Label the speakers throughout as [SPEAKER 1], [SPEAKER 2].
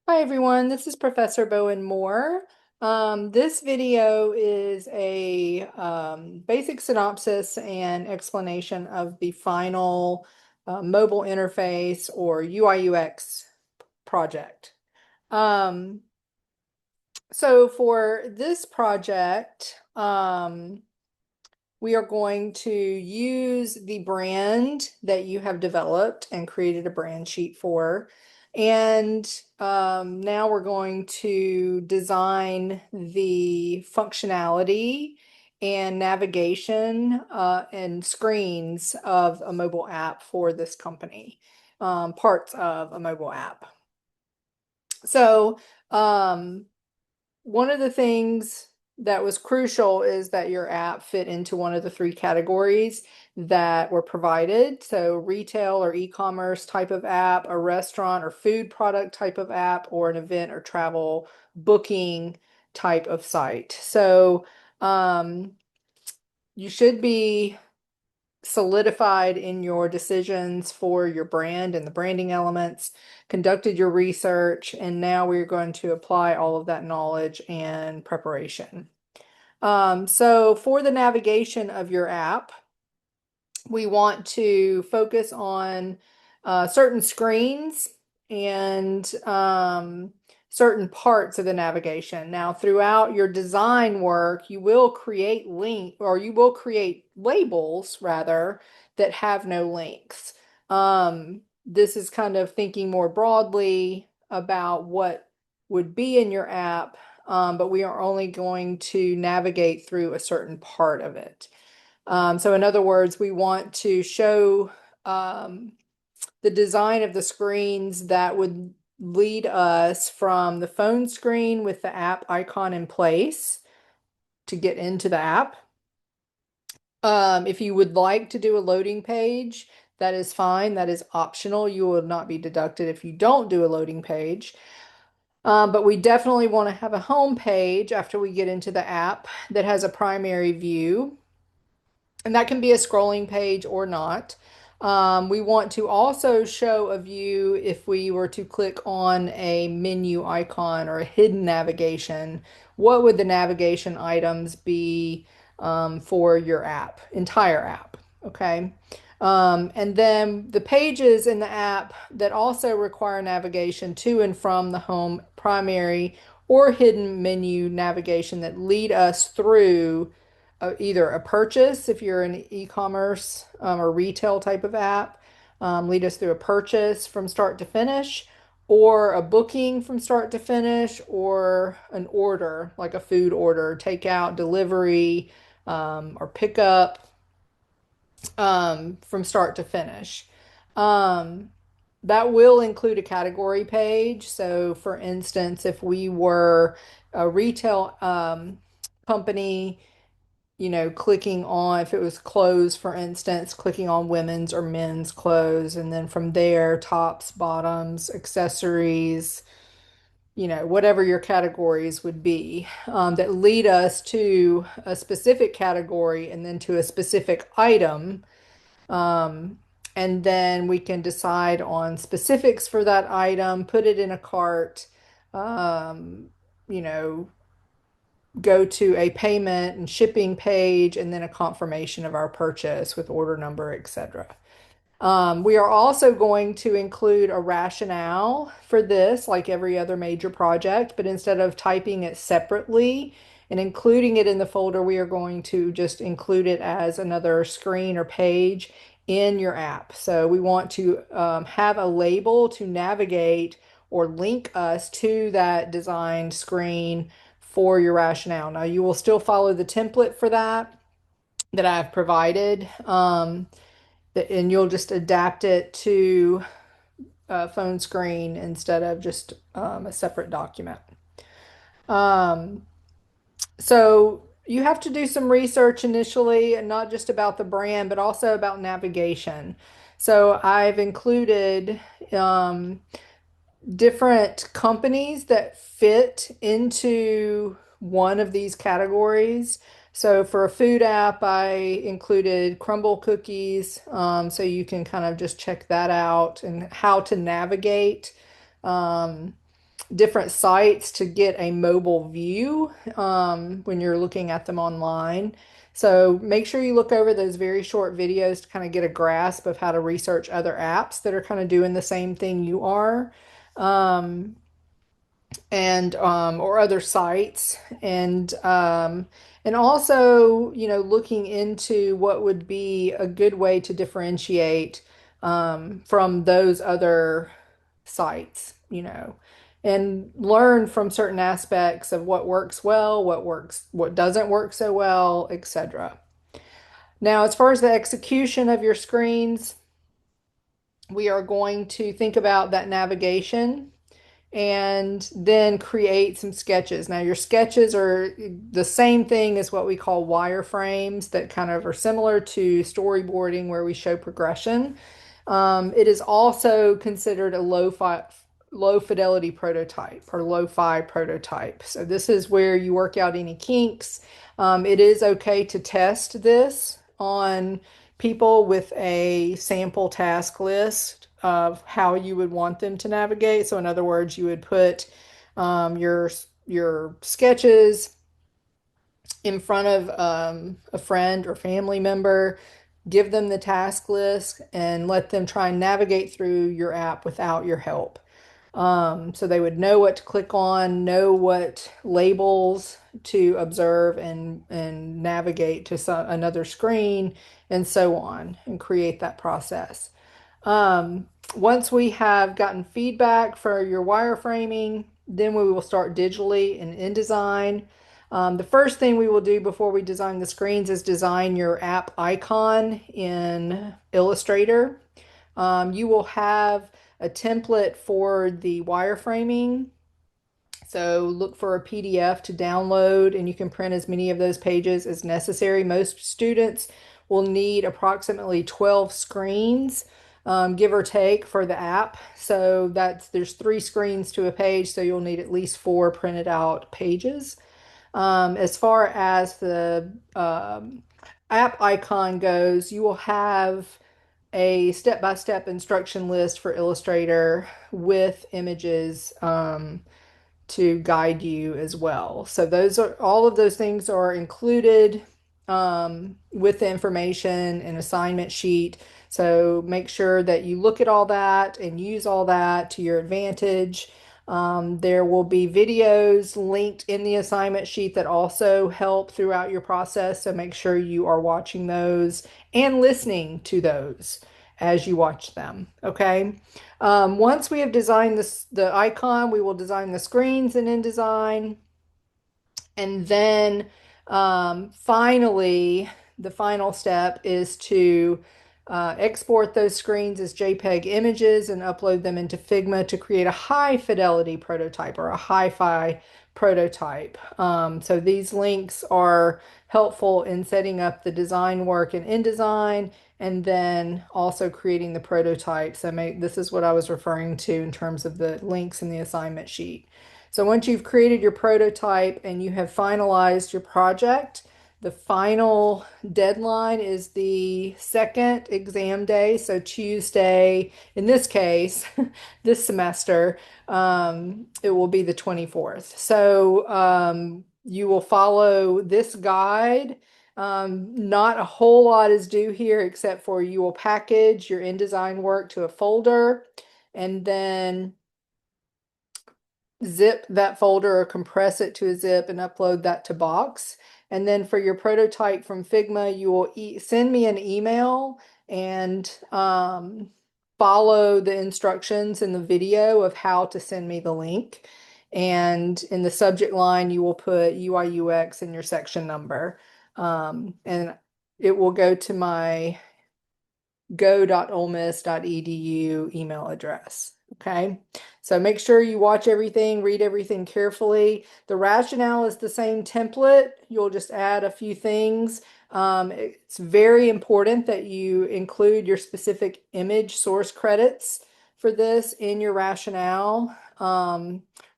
[SPEAKER 1] Hi everyone, this is Professor Bowen-Moore. This video is a basic synopsis and explanation of the final mobile interface or UIUX project. Um, so for this project, we are going to use the brand that you have developed and created a brand sheet for. And now we're going to design the functionality and navigation and screens of a mobile app for this company, parts of a mobile app. So, one of the things that was crucial is that your app fit into one of the three categories that were provided. So retail or e-commerce type of app, a restaurant or food product type of app, or an event or travel booking type of site. So um, you should be solidified in your decisions for your brand and the branding elements, conducted your research, and now we're going to apply all of that knowledge and preparation. So for the navigation of your app, we want to focus on certain screens and certain parts of the navigation. Now, throughout your design work, you will create you will create labels rather that have no links. This is kind of thinking more broadly about what would be in your app, but we are only going to navigate through a certain part of it. So in other words, we want to show the design of the screens that would lead us from the phone screen with the app icon in place to get into the app. If you would like to do a loading page, that is fine. That is optional. You will not be deducted if you don't do a loading page. But we definitely want to have a home page after we get into the app that has a primary view. And that can be a scrolling page or not. We want to also show a view if we were to click on a menu icon or a hidden navigation. What would the navigation items be for your app, entire app? Okay. And then the pages in the app that also require navigation to and from the home primary or hidden menu navigation that lead us through either a purchase if you're an e-commerce or retail type of app, lead us through a purchase from start to finish, or a booking from start to finish, or an order like a food order, takeout, delivery, or pickup from start to finish. Um, that will include a category page. So, for instance, if we were a retail company, clicking on, if it was clothes, for instance, clicking on women's or men's clothes, and then from there, tops, bottoms, accessories, whatever your categories would be, that lead us to a specific category and then to a specific item. Um, and then we can decide on specifics for that item, put it in a cart, um, you know, go to a payment and shipping page and then a confirmation of our purchase with order number, etc. We are also going to include a rationale for this, like every other major project, but instead of typing it separately and including it in the folder, we are going to just include it as another screen or page in your app. So we want to have a label to navigate or link us to that designed screen for your rationale. Now, you will still follow the template for that I've provided. And you'll just adapt it to a phone screen instead of just a separate document. Um, so you have to do some research initially, and not just about the brand, but also about navigation. So I've included different companies that fit into one of these categories. So for a food app, I included crumble cookies, so you can kind of just check that out and how to navigate. Um, different sites to get a mobile view when you're looking at them online. So make sure you look over those very short videos to kind of get a grasp of how to research other apps that are kind of doing the same thing you are. Um, and or other sites and also looking into what would be a good way to differentiate from those other sites, and learn from certain aspects of what works well, what doesn't work so well, etc. Now, as far as the execution of your screens, we are going to think about that navigation and then create some sketches. Now, your sketches are the same thing as what we call wireframes that kind of are similar to storyboarding where we show progression. It is also considered a low fidelity prototype or lo-fi prototype. So this is where you work out any kinks. It is okay to test this on people with a sample task list of how you would want them to navigate. So in other words, you would put your sketches in front of a friend or family member, give them the task list, and let them try and navigate through your app without your help. So they would know what to click on, know what labels to observe and navigate to another screen, and so on, and create that process. Um, Once we have gotten feedback for your wireframing, then we will start digitally in InDesign. The first thing we will do before we design the screens is design your app icon in Illustrator. You will have a template for the wireframing. So look for a PDF to download, and you can print as many of those pages as necessary. Most students will need approximately 12 screens, give or take, for the app. So there's 3 screens to a page, so you'll need at least 4 printed out pages. As far as the app icon goes, you will have a step-by-step instruction list for Illustrator with images to guide you as well. So all of those things are included with the information and assignment sheet. So make sure that you look at all that and use all that to your advantage. There will be videos linked in the assignment sheet that also help throughout your process. So make sure you are watching those and listening to those as you watch them. Okay. Once we have designed the icon, we will design the screens in InDesign. And then finally, the final step is to export those screens as JPEG images and upload them into Figma to create a high fidelity prototype or a hi-fi prototype. So these links are helpful in setting up the design work in InDesign and then also creating the prototype. So this is what I was referring to in terms of the links in the assignment sheet. So once you've created your prototype and you have finalized your project, the final deadline is the second exam day. So Tuesday, in this case, this semester, it will be the 24th. So you will follow this guide. Not a whole lot is due here except for you will package your InDesign work to a folder and then zip that folder or compress it to a zip and upload that to Box. And then for your prototype from Figma, you will send me an email and follow the instructions in the video of how to send me the link. And in the subject line, you will put UIUX in your section number. And it will go to my go.olemiss.edu email address. Okay, so make sure you watch everything, read everything carefully. The rationale is the same template. You'll just add a few things. It's very important that you include your specific image source credits for this in your rationale.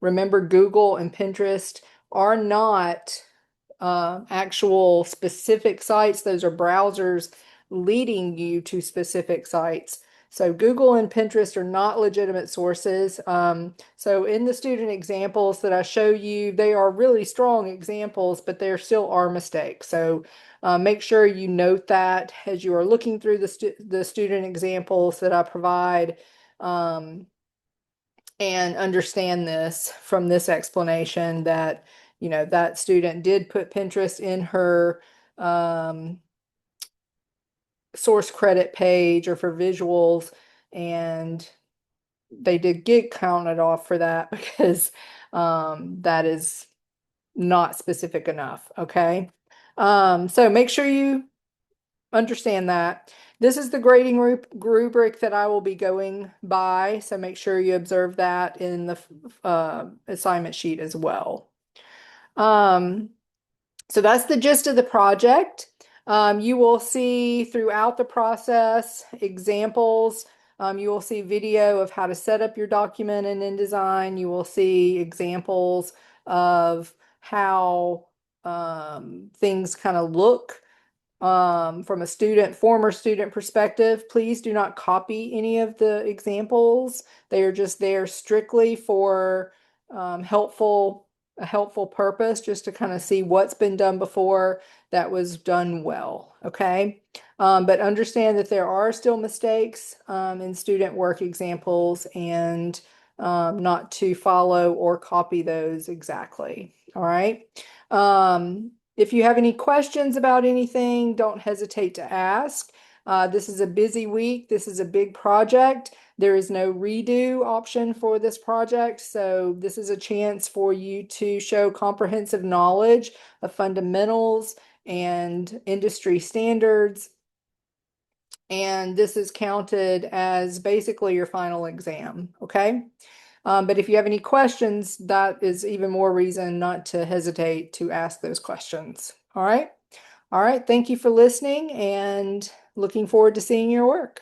[SPEAKER 1] Remember, Google and Pinterest are not actual specific sites. Those are browsers leading you to specific sites. So Google and Pinterest are not legitimate sources. So in the student examples that I show you, they are really strong examples, but there still are mistakes. So make sure you note that as you are looking through the student examples that I provide, um, and understand this from this explanation that, that student did put Pinterest in her source credit page or for visuals, and they did get counted off for that because that is not specific enough. Okay. So make sure you understand that. This is the grading rubric that I will be going by. So make sure you observe that in the assignment sheet as well. Um, so that's the gist of the project. You will see throughout the process examples. You will see video of how to set up your document in InDesign. You will see examples of how things kind of look from a former student perspective. Please do not copy any of the examples. They are just there strictly for um, helpful, a helpful purpose, just to kind of see what's been done before that was done well. Okay. But understand that there are still mistakes in student work examples, and not to follow or copy those exactly. All right. If you have any questions about anything, don't hesitate to ask. This is a busy week. This is a big project. There is no redo option for this project, so this is a chance for you to show comprehensive knowledge of fundamentals and industry standards, and this is counted as basically your final exam, okay? But if you have any questions, that is even more reason not to hesitate to ask those questions. All right. All right. Thank you for listening and looking forward to seeing your work.